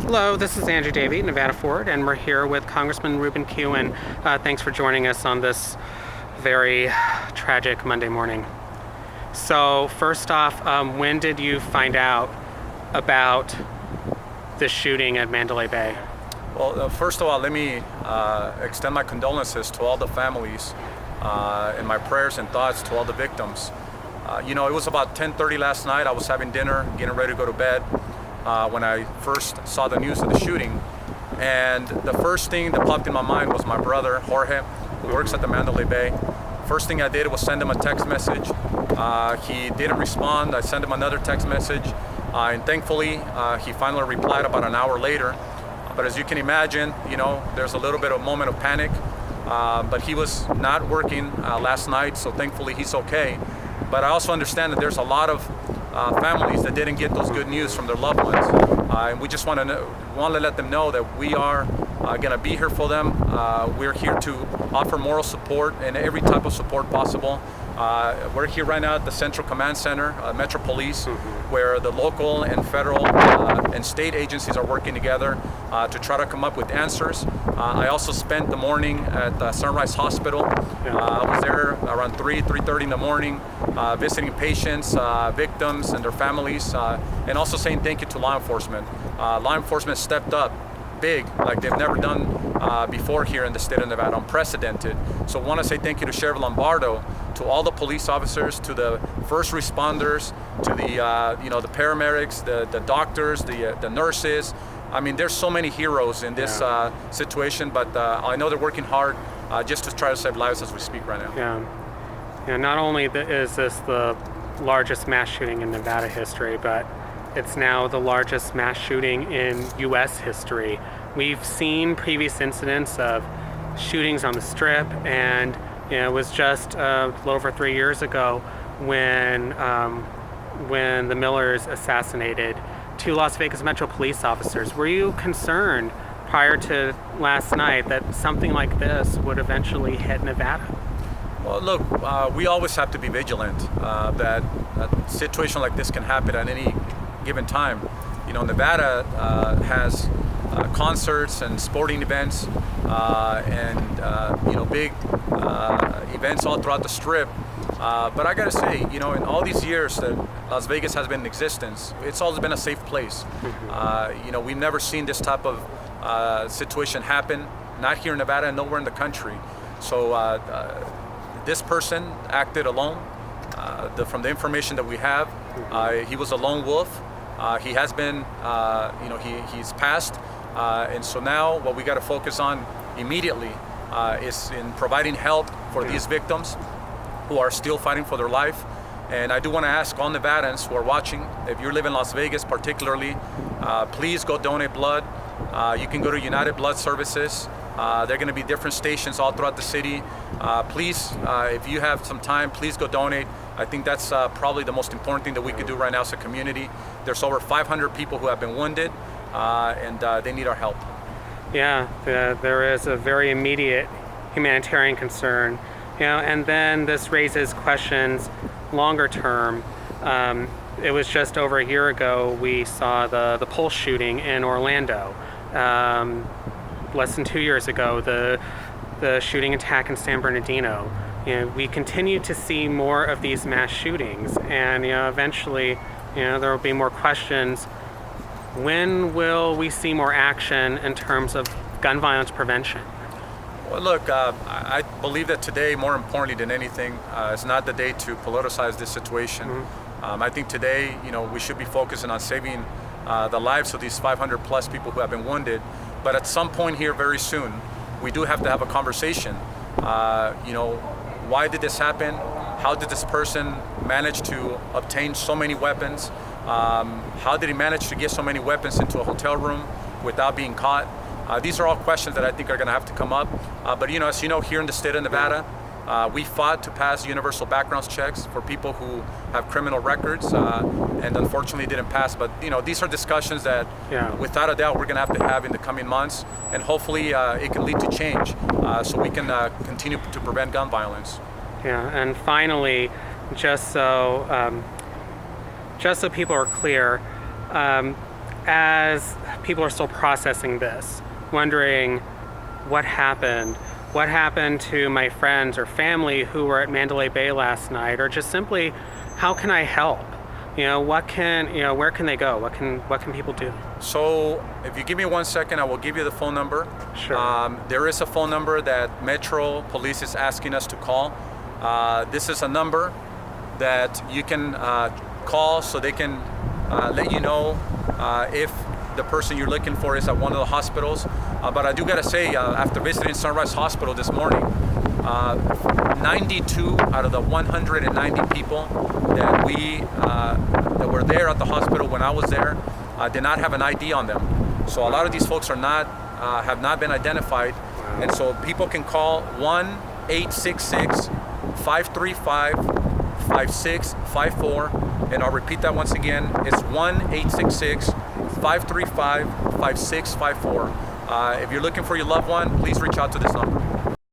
Hello, this is Andrew Davey, Nevada Ford, and we're here with Congressman Ruben Kihuen. Thanks for joining us on this very tragic Monday morning. So first off, when did you find out about the shooting at Mandalay Bay? Well, first of all, let me extend my condolences to all the families and my prayers and thoughts to all the victims. It was about 10:30 last night. I was having dinner, getting ready to go to bed when I first saw the news of the shooting. And the first thing that popped in my mind was my brother, Jorge, who works at the Mandalay Bay. First thing I did was send him a text message. He didn't respond. I sent him another text message. And thankfully, he finally replied about an hour later. But as you can imagine, there's a little bit of a moment of panic. But he was not working last night, so thankfully he's okay. But I also understand that there's a lot of families that didn't get those good news from their loved ones. And we just want to let them know that we are going to be here for them. We're here to offer moral support and every type of support possible. We're here right now at the Central Command Center, Metro Police, where the local and federal and state agencies are working together to try to come up with answers. I also spent the morning at Sunrise Hospital. I was there around 3:30 in the morning, visiting patients, victims and their families, and also saying thank you to law enforcement. Law enforcement stepped up big, like they've never done before here in the state of Nevada, unprecedented. So I want to say thank you to Sheriff Lombardo, to all the police officers, to the first responders, to the paramedics, the doctors, the nurses. I mean, there's so many heroes in this situation, but I know they're working hard just to try to save lives as we speak right now. Yeah. Not only is this the largest mass shooting in Nevada history, but it's now the largest mass shooting in U.S. history. We've seen previous incidents of shootings on the Strip, and it was just a little over 3 years ago when the Millers assassinated 2 Las Vegas Metro police officers. Were you concerned prior to last night that something like this would eventually hit Nevada? Well, look, we always have to be vigilant that a situation like this can happen at any given time. Nevada has concerts and sporting events and big events all throughout the Strip. But I gotta say, in all these years that Las Vegas has been in existence, it's always been a safe place. We've never seen this type of situation happen, not here in Nevada and nowhere in the country. So this person acted alone. From the information that we have, he was a lone wolf. He has been, he's passed. And so now what we got to focus on immediately is in providing help for these victims who are still fighting for their life. And I do want to ask all Nevadans who are watching, if you live in Las Vegas particularly, please go donate blood. You can go to United Blood Services. There are going to be different stations all throughout the city. Please, if you have some time, please go donate. I think that's probably the most important thing that we could do right now as a community. There's over 500 people who have been wounded, and they need our help. Yeah, there is a very immediate humanitarian concern, and then this raises questions longer term. It was just over a year ago we saw the Pulse shooting in Orlando. Less than 2 years ago, the shooting attack in San Bernardino. We continue to see more of these mass shootings, and eventually, there will be more questions. When will we see more action in terms of gun violence prevention? Well, look, I believe that today, more importantly than anything, is not the day to politicize this situation. I think today, we should be focusing on saving the lives of these 500 plus people who have been wounded. But at some point here very soon, we do have to have a conversation. Why did this happen? How did this person manage to obtain so many weapons? How did he manage to get so many weapons into a hotel room without being caught? These are all questions that I think are going to have to come up. But as you know, here in the state of Nevada, we fought to pass universal background checks for people who have criminal records, and unfortunately didn't pass. But these are discussions that, without a doubt, we're going to have in the coming months, and hopefully it can lead to change, so we can continue to prevent gun violence. Yeah, and finally, just so people are clear, as people are still processing this, wondering what happened to my friends or family who were at Mandalay Bay last night, or just simply, how can I help? Where can they go? What can people do? So if you give me 1 second, I will give you the phone number. Sure. There is a phone number that Metro Police is asking us to call. This is a number that you can call so they can let you know if the person you're looking for is at one of the hospitals. But I do gotta say, after visiting Sunrise Hospital this morning, 92 out of the 190 people that were there at the hospital when I was there did not have an ID on them. So a lot of these folks have not been identified, and so people can call 1-866-535-5654, and I'll repeat that once again. It's 1-866-535-5654. If you're looking for your loved one, please reach out to this number.